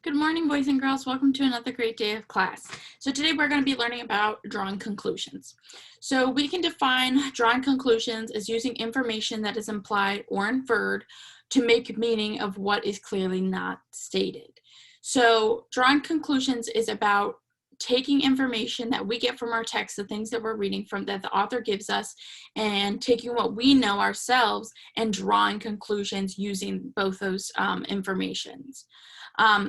Good morning, boys and girls. Welcome to another great day of class. So today we're going to be learning about drawing conclusions. So we can define drawing conclusions as using information that is implied or inferred to make meaning of what is clearly not stated. So drawing conclusions is about taking information that we get from our text, the things that we're reading from that the author gives us, and taking what we know ourselves and drawing conclusions using both those informations.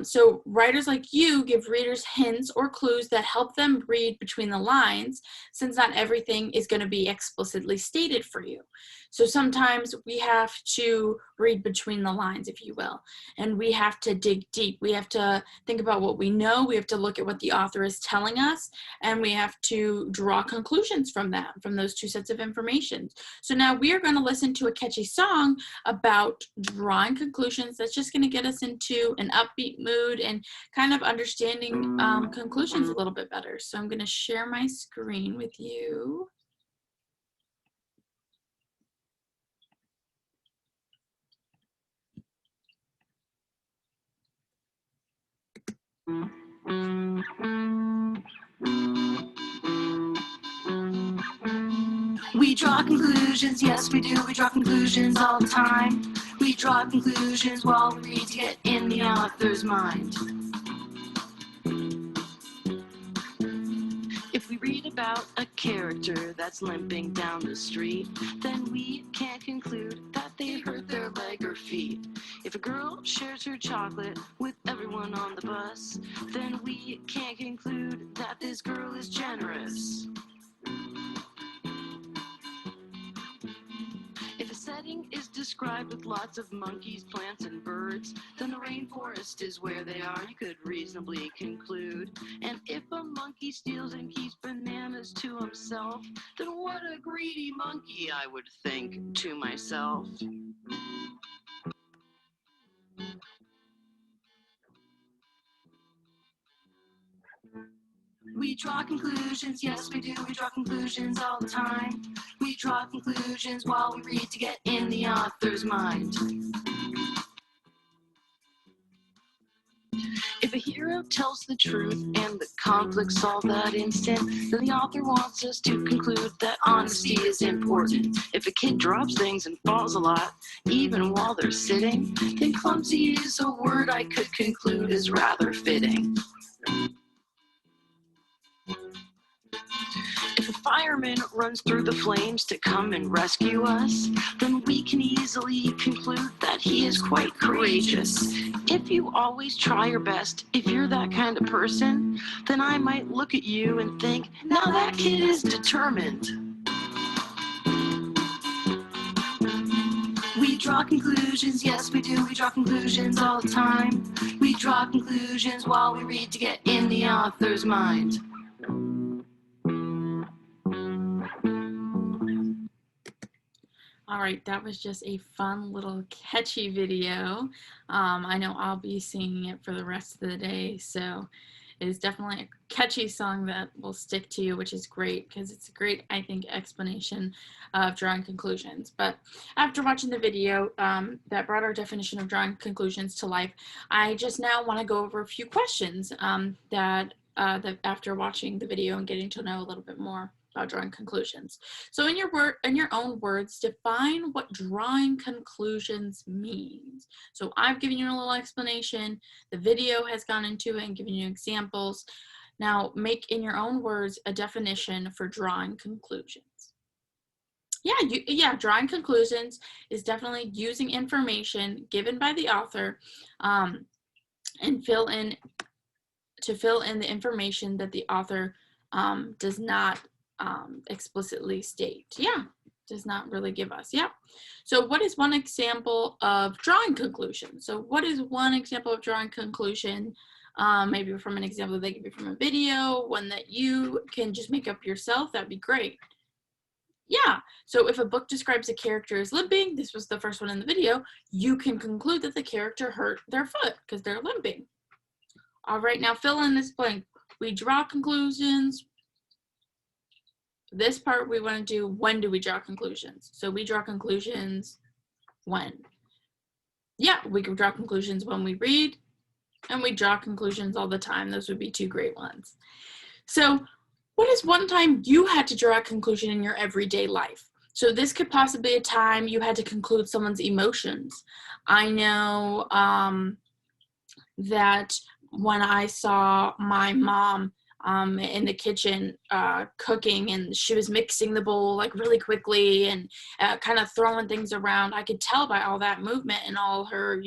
So writers like you give readers hints or clues that help them read between the lines, since not everything is going to be explicitly stated for you. So sometimes we have to read between the lines, if you will, and we have to dig deep. We have to think about what we know. We have to look at what the author is telling us, and we have to draw conclusions from that, from those two sets of information. So now we are going to listen to a catchy song about drawing conclusions that's just going to get us into an upbeat mood and kind of understanding conclusions a little bit better. So I'm going to share my screen with you. We draw conclusions, yes we do, we draw conclusions all the time. We draw conclusions while we read to get in the author's mind. If we read about a character that's limping down the street, then we can't conclude that they hurt their leg or feet. If a girl shares her chocolate with everyone on the bus, then we can't conclude that this girl is generous. If a setting is described with lots of monkeys, plants, and birds, then the rainforest is where they are, you could reasonably conclude. And if a monkey steals and keeps bananas to himself, then what a greedy monkey, I would think to myself. We draw conclusions, yes we do, we draw conclusions all the time. We draw conclusions while we read to get in the author's mind. If a hero tells the truth and the conflict's all that instant, then the author wants us to conclude that honesty is important. If a kid drops things and falls a lot, even while they're sitting, then clumsy is a word I could conclude is rather fitting. If a fireman runs through the flames to come and rescue us, then we can easily conclude that he is quite courageous. If you always try your best, if you're that kind of person, then I might look at you and think, now that kid is determined. We draw conclusions, yes we do, we draw conclusions all the time. We draw conclusions while we read to get in the author's mind. All right, that was just a fun little catchy video. I know I'll be singing it for the rest of the day, so it is definitely a catchy song that will stick to you, which is great because it's a great, I think, explanation of drawing conclusions. But after watching the video that brought our definition of drawing conclusions to life, I just now want to go over a few questions that after watching the video and getting to know a little bit more about drawing conclusions. So in your own words, define what drawing conclusions means. So I've given you a little explanation. The video has gone into it and given you examples. Now make in your own words a definition for drawing conclusions. Drawing conclusions is definitely using information given by the author and fill in the information that the author does not explicitly state. Does not really give us. So what is one example of drawing conclusion? So what is one example of drawing conclusion? Maybe from an example they give you from a video, one that you can just make up yourself. That'd be great. So if a book describes a character as limping, this was the first one in the video, you can conclude that the character hurt their foot because they're limping. All right, now fill in this blank. We draw conclusions. This part we want to do, when do we draw conclusions? So we draw conclusions when? We can draw conclusions when we read. And we draw conclusions all the time. Those would be two great ones. So what is one time you had to draw a conclusion in your everyday life? So this could possibly be a time you had to conclude someone's emotions. I know that when I saw my mom in the kitchen cooking, and she was mixing the bowl like really quickly and kind of throwing things around, I could tell by all that movement and all her,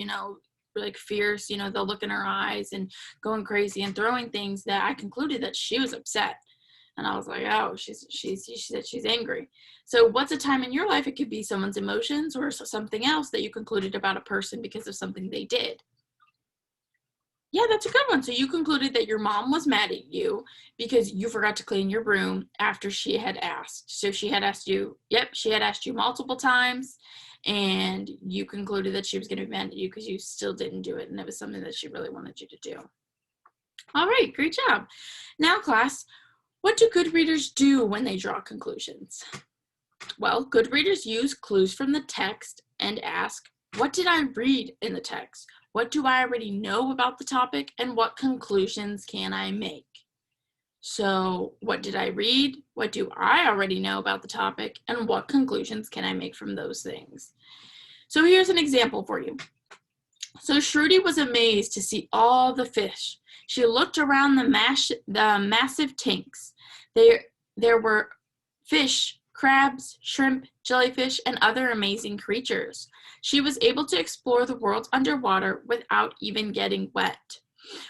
like fierce, the look in her eyes and going crazy and throwing things, that I concluded that she was upset. And I was like, oh, she said she's angry. So what's a time in your life? It could be someone's emotions or something else that you concluded about a person because of something they did. Yeah, that's a good one. So you concluded that your mom was mad at you because you forgot to clean your room after she had asked. So she had asked you, she had asked you multiple times, and you concluded that she was going to be mad at you because you still didn't do it, and it was something that she really wanted you to do. All right, great job. Now, class, what do good readers do when they draw conclusions? Well, good readers use clues from the text and ask, what did I read in the text? What do I already know about the topic, and what conclusions can I make? So what did I read? What do I already know about the topic, and what conclusions can I make from those things? So here's an example for you. So Shruti was amazed to see all the fish. She looked around the massive tanks. There were fish, crabs, shrimp, jellyfish, and other amazing creatures. She was able to explore the world underwater without even getting wet.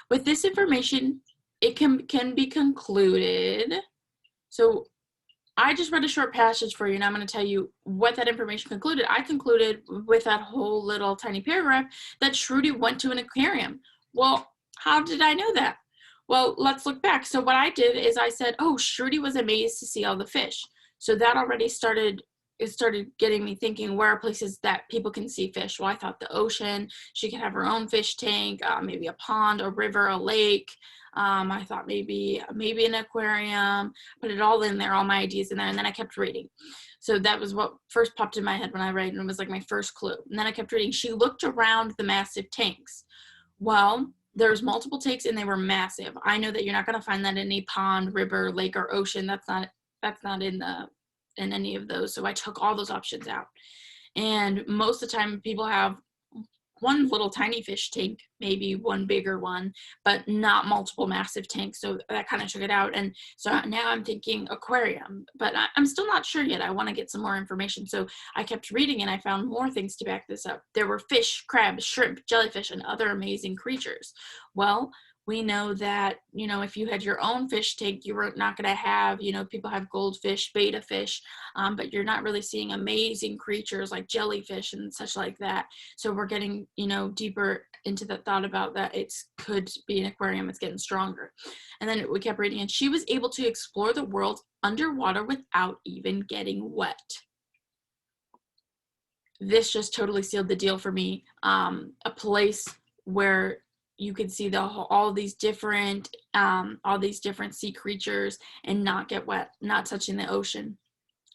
With this information, it can be concluded. So I just read a short passage for you, and I'm going to tell you what that information concluded. I concluded with that whole little tiny paragraph that Shruti went to an aquarium. Well, how did I know that? Well, let's look back. So what I did is I said, oh, Shruti was amazed to see all the fish. So that already started getting me thinking, where are places that people can see fish? Well, I thought the ocean, she could have her own fish tank, maybe a pond, a river, a lake. I thought maybe an aquarium, put it all in there, all my ideas in there, and then I kept reading. So that was what first popped in my head when I read, and it was like my first clue. And then I kept reading. She looked around the massive tanks. Well, there's multiple tanks, and they were massive. I know that you're not going to find that in a pond, river, lake, or ocean. That's not in any of those. So I took all those options out. And most of the time people have one little tiny fish tank, maybe one bigger one, but not multiple massive tanks. So that kind of took it out. And so now I'm thinking aquarium, but I'm still not sure yet. I want to get some more information. So I kept reading, and I found more things to back this up. There were fish, crabs, shrimp, jellyfish, and other amazing creatures. Well, we know that, if you had your own fish tank, you were not going to have, people have goldfish, betta fish, but you're not really seeing amazing creatures like jellyfish and such like that. So we're getting, deeper into the thought about that. It could be an aquarium. It's getting stronger. And then we kept reading, and she was able to explore the world underwater without even getting wet. This just totally sealed the deal for me. A place where you could see all these different sea creatures and not get wet, not touching the ocean.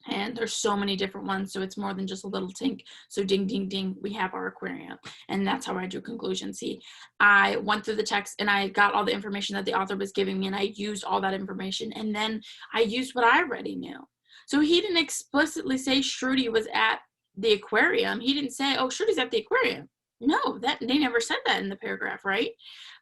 And there's so many different ones, so it's more than just a little tank. So ding, ding, ding, we have our aquarium. And that's how I drew conclusions. See, I went through the text, and I got all the information that the author was giving me, and I used all that information. And then I used what I already knew. So he didn't explicitly say Shruti was at the aquarium. He didn't say, oh, Shruti's at the aquarium. No, they never said that in the paragraph, right?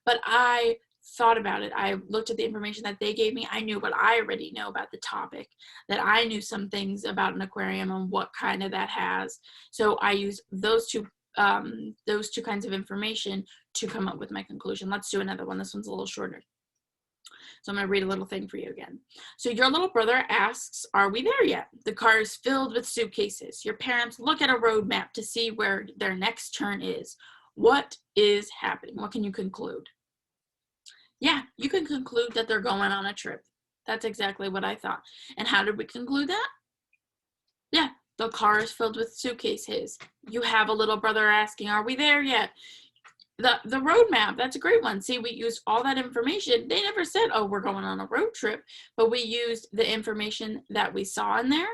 But I thought about it. I looked at the information that they gave me. I knew what I already know about the topic, that I knew some things about an aquarium and what kind of that has. So I used those two kinds of information to come up with my conclusion. Let's do another one. This one's a little shorter. So I'm going to read a little thing for you again. So your little brother asks, are we there yet? The car is filled with suitcases. Your parents look at a road map to see where their next turn is. What is happening? What can you conclude? Yeah, you can conclude that they're going on a trip. That's exactly what I thought. And how did we conclude that? Yeah, the car is filled with suitcases. You have a little brother asking, are we there yet? The road map, that's a great one. See, we used all that information. They never said, oh, we're going on a road trip, but we used the information that we saw in there,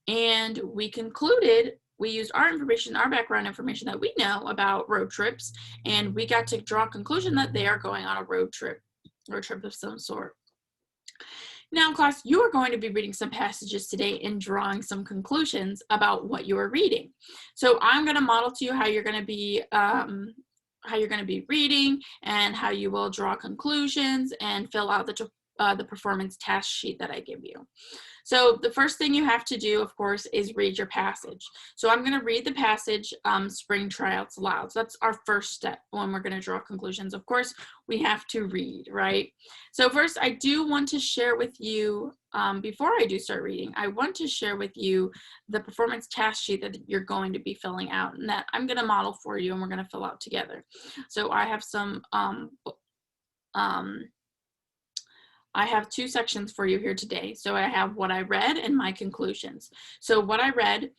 and we concluded we used our information, our background information that we know about road trips, and we got to draw a conclusion that they are going on a road trip of some sort. Now, class, you are going to be reading some passages today and drawing some conclusions about what you are reading. So I'm going to model to you how you're going to be reading and how you will draw conclusions and fill out the performance task sheet that I give you. So the first thing you have to do, of course, is read your passage. So I'm going to read the passage, Spring Tryouts Aloud. So that's our first step when we're going to draw conclusions. Of course, we have to read, right? So first, I do want to share with you, before I do start reading, I want to share with you the performance task sheet that you're going to be filling out and that I'm going to model for you and we're going to fill out together. So I have I have two sections for you here today. So I have what I read and my conclusions. So what I read,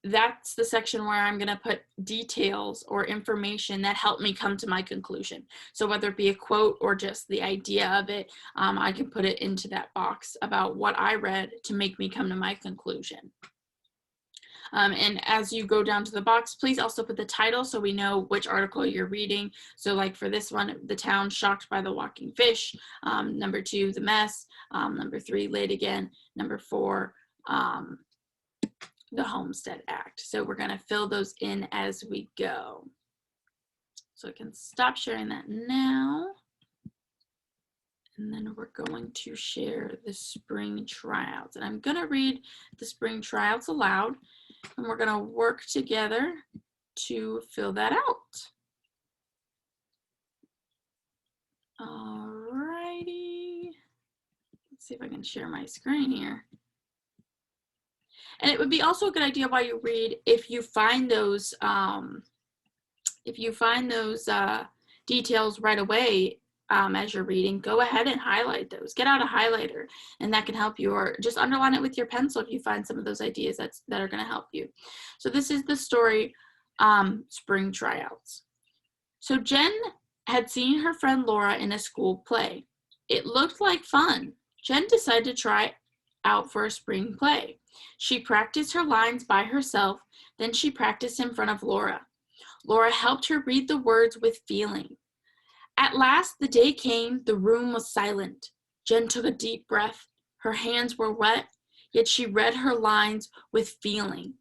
that's the section where I'm going to put details or information that help me come to my conclusion. So whether it be a quote or just the idea of it, I can put it into that box about what I read to make me come to my conclusion. And as you go down to the box, please also put the title so we know which article you're reading. So like for this one, The Town Shocked by the Walking Fish. Number 2, The Mess. Number 3, Late Again. Number 4, The Homestead Act. So we're going to fill those in as we go. So I can stop sharing that now. And then we're going to share the spring tryouts. And I'm going to read the spring tryouts aloud. And we're going to work together to fill that out. Alrighty. Let's see if I can share my screen here. And it would be also a good idea while you read, if you find those details right away as you're reading, go ahead and highlight those. Get out a highlighter, and that can help you, or just underline it with your pencil if you find some of those ideas that are going to help you. So this is the story, Spring Tryouts. So Jen had seen her friend Laura in a school play. It looked like fun. Jen decided to try out for a spring play. She practiced her lines by herself, then she practiced in front of Laura. Laura helped her read the words with feeling. At last, the day came. The room was silent. Jen took a deep breath. Her hands were wet, yet she read her lines with feeling.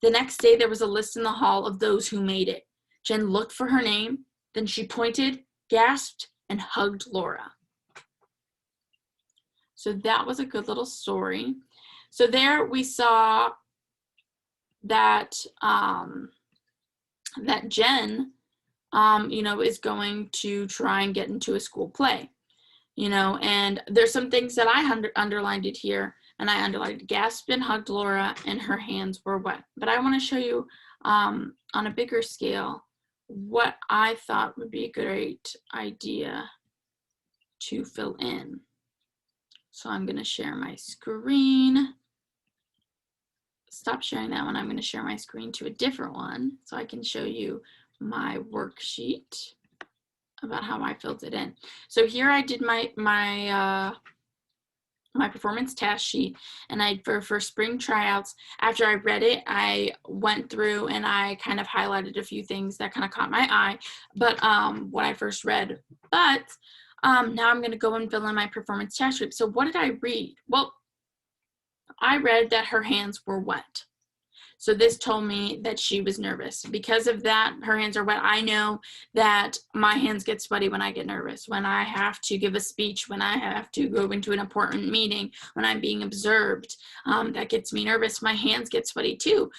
The next day, there was a list in the hall of those who made it. Jen looked for her name. Then she pointed, gasped, and hugged Laura. So that was a good little story. So there we saw that that Jen is going to try and get into a school play, and there's some things that I underlined it here, and I underlined gasped and hugged Laura, and her hands were wet. But I want to show you on a bigger scale what I thought would be a great idea to fill in. So I'm going to share my screen. Stop sharing that one. I'm going to share my screen to a different one so I can show you my worksheet about how I filled it in. So here I did my performance task sheet, and for spring tryouts, after I read it, I went through and I kind of highlighted a few things that kind of caught my eye, but when I first read. But now I'm going to go and fill in my performance task sheet. So what did I read? Well, I read that her hands were wet. So this told me that she was nervous. Because of that, her hands are wet. I know that my hands get sweaty when I get nervous, when I have to give a speech, when I have to go into an important meeting, when I'm being observed. That gets me nervous. My hands get sweaty too.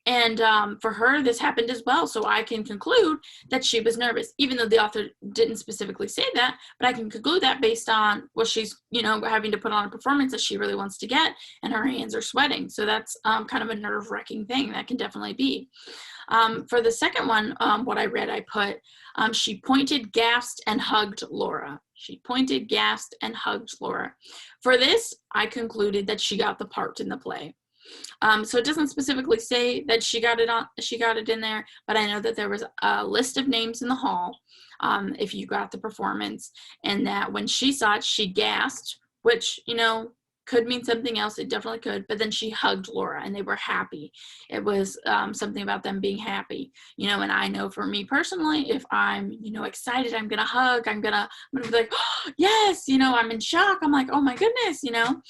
And for her, this happened as well. So I can conclude that she was nervous, even though the author didn't specifically say that, but I can conclude that based on what she's, having to put on a performance that she really wants to get, and her hands are sweating. So that's kind of a nerve-wracking thing that can definitely be. For the second one, what I read, I put, she pointed, gasped, and hugged Laura. She pointed, gasped, and hugged Laura. For this, I concluded that she got the part in the play. So it doesn't specifically say that she got it in there, but I know that there was a list of names in the hall, if you got the performance, and that when she saw it, she gasped, which, could mean something else. It definitely could. But then she hugged Laura and they were happy. It was something about them being happy, you know, and I know for me personally, if I'm, you know, excited, I'm going to hug, I'm going to be like, oh, yes, you know, I'm in shock. I'm like, oh my goodness, you know.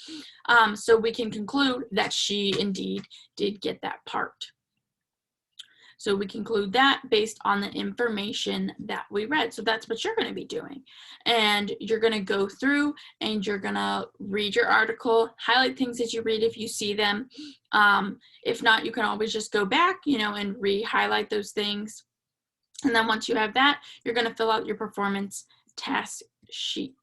So we can conclude that she indeed did get that part. So we conclude that based on the information that we read. So that's what you're going to be doing. And you're going to go through and you're going to read your article, highlight things that you read if you see them. If not, you can always just go back, you know, and re-highlight those things. And then once you have that, you're going to fill out your performance task sheet.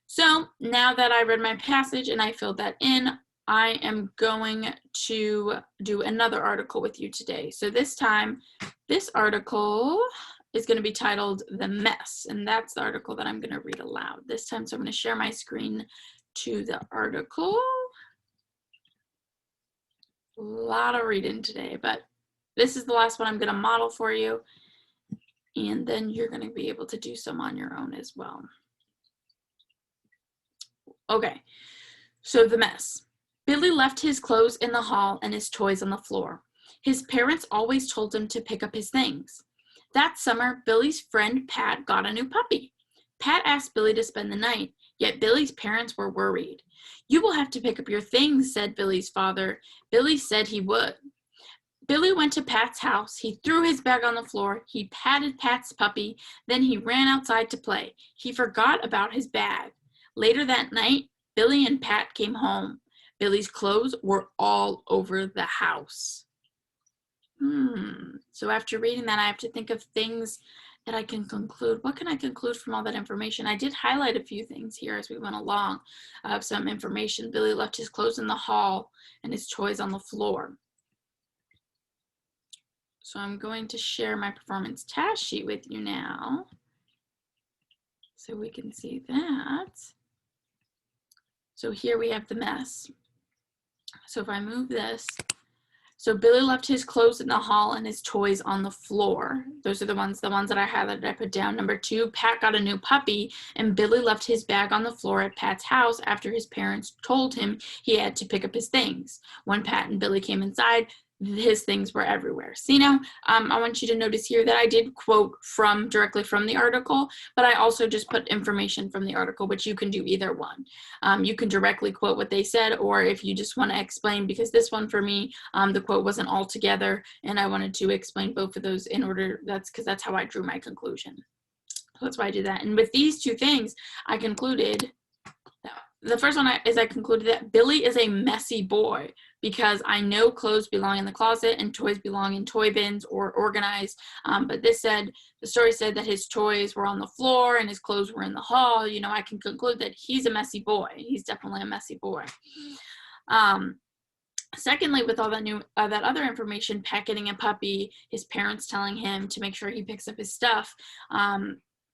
So now that I read my passage and I filled that in, I am going to do another article with you today. So this time, this article is going to be titled The Mess, and that's the article that I'm going to read aloud this time. So I'm going to share my screen to the article. A lot of reading today, but this is the last one I'm going to model for you, and then you're going to be able to do some on your own as well. Okay, so The Mess. Billy left his clothes in the hall and his toys on the floor. His parents always told him to pick up his things. That summer, Billy's friend Pat got a new puppy. Pat asked Billy to spend the night, yet Billy's parents were worried. "You will have to pick up your things," said Billy's father. Billy said he would. Billy went to Pat's house. He threw his bag on the floor. He patted Pat's puppy. Then he ran outside to play. He forgot about his bag. Later that night, Billy and Pat came home. Billy's clothes were all over the house. So after reading that, I have to think of things that I can conclude. What can I conclude from all that information? I did highlight a few things here as we went along of some information. Billy left his clothes in the hall and his toys on the floor. So I'm going to share my performance task sheet with you now so we can see that. So here we have The Mess. So if I move this, so Billy left his clothes in the hall and his toys on the floor. Those are the ones that I highlighted, I put down. Number 2, Pat got a new puppy and Billy left his bag on the floor at Pat's house after his parents told him he had to pick up his things. When Pat and Billy came inside, his things were everywhere. See now, I want you to notice here that I did quote directly from the article, but I also just put information from the article, which you can do either one. You can directly quote what they said, or if you just want to explain, because this one for me, the quote wasn't all together, and I wanted to explain both of those in order. That's how I drew my conclusion. So that's why I did that. And with these two things, I concluded. The first one is I concluded that Billy is a messy boy because I know clothes belong in the closet and toys belong in toy bins or organized. But the story said that his toys were on the floor and his clothes were in the hall. You know, I can conclude that he's a messy boy. He's definitely a messy boy. Secondly, with all that other information, Pat getting a puppy, his parents telling him to make sure he picks up his stuff,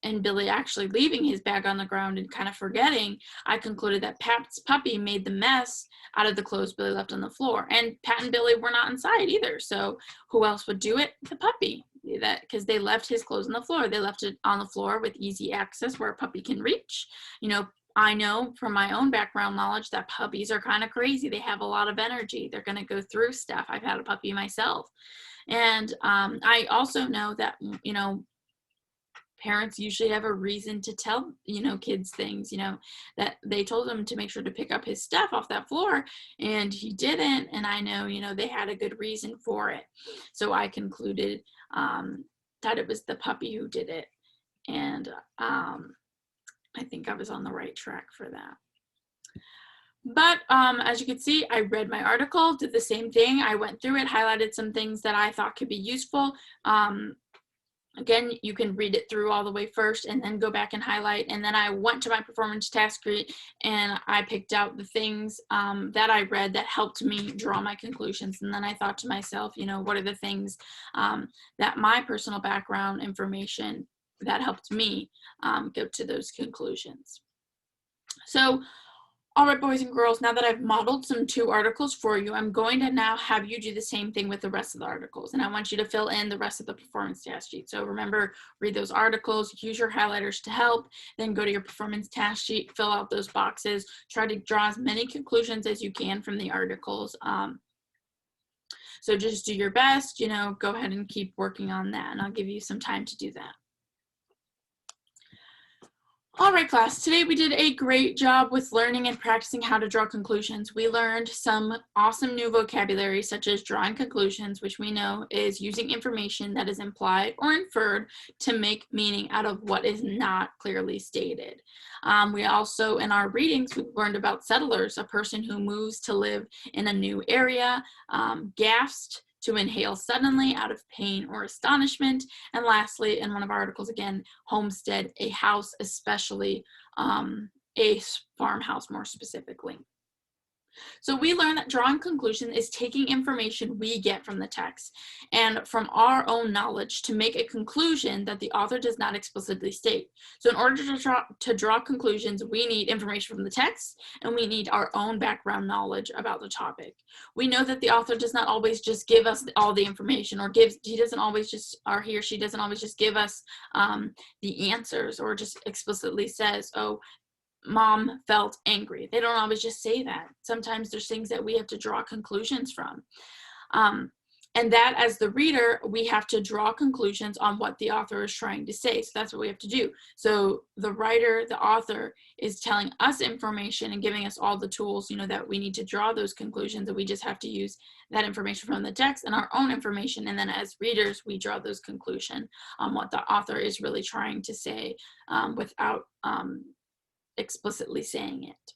and Billy actually leaving his bag on the ground and kind of forgetting, I concluded that Pat's puppy made the mess out of the clothes Billy left on the floor. And Pat and Billy were not inside either. So who else would do it? The puppy. Because they left his clothes on the floor. They left it on the floor with easy access where a puppy can reach. You know, I know from my own background knowledge that puppies are kind of crazy. They have a lot of energy. They're going to go through stuff. I've had a puppy myself. And I also know that, you know, parents usually have a reason to tell, you know, kids things, you know, that they told him to make sure to pick up his stuff off that floor and he didn't. And I know, you know, they had a good reason for it. So I concluded that it was the puppy who did it. And I think I was on the right track for that. But as you can see, I read my article, did the same thing. I went through it, highlighted some things that I thought could be useful. Again, you can read it through all the way first and then go back and highlight. And then I went to my performance task sheet and I picked out the things that I read that helped me draw my conclusions. And then I thought to myself, you know, what are the things that my personal background information that helped me get to those conclusions. So All right, boys and girls, now that I've modeled some 2 articles for you, I'm going to now have you do the same thing with the rest of the articles. And I want you to fill in the rest of the performance task sheet. So remember, read those articles, use your highlighters to help, then go to your performance task sheet, fill out those boxes, try to draw as many conclusions as you can from the articles. So just do your best, go ahead and keep working on that. And I'll give you some time to do that. All right, class, today we did a great job with learning and practicing how to draw conclusions. We learned some awesome new vocabulary, such as drawing conclusions, which we know is using information that is implied or inferred to make meaning out of what is not clearly stated. We also, in our readings, we learned about settlers, a person who moves to live in a new area, gasped, to inhale suddenly out of pain or astonishment. And lastly, in one of our articles again, homestead, a house, especially a farmhouse more specifically. So we learned that drawing conclusion is taking information we get from the text and from our own knowledge to make a conclusion that the author does not explicitly state. So in order to draw conclusions, we need information from the text and we need our own background knowledge about the topic. We know that the author does not always just give us all the information, or he doesn't always just, or he or she doesn't always just give us the answers, or just explicitly says, oh, Mom felt angry. They don't always just say that. Sometimes there's things that we have to draw conclusions from. And that, as the reader, we have to draw conclusions on what the author is trying to say. So that's what we have to do. So the writer, the author, is telling us information and giving us all the tools, that we need to draw those conclusions, and we just have to use that information from the text and our own information. And then as readers, we draw those conclusions on what the author is really trying to say without explicitly saying it.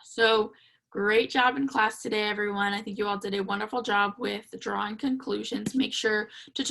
So great job in class today, everyone. I think you all did a wonderful job with drawing conclusions. Make sure to turn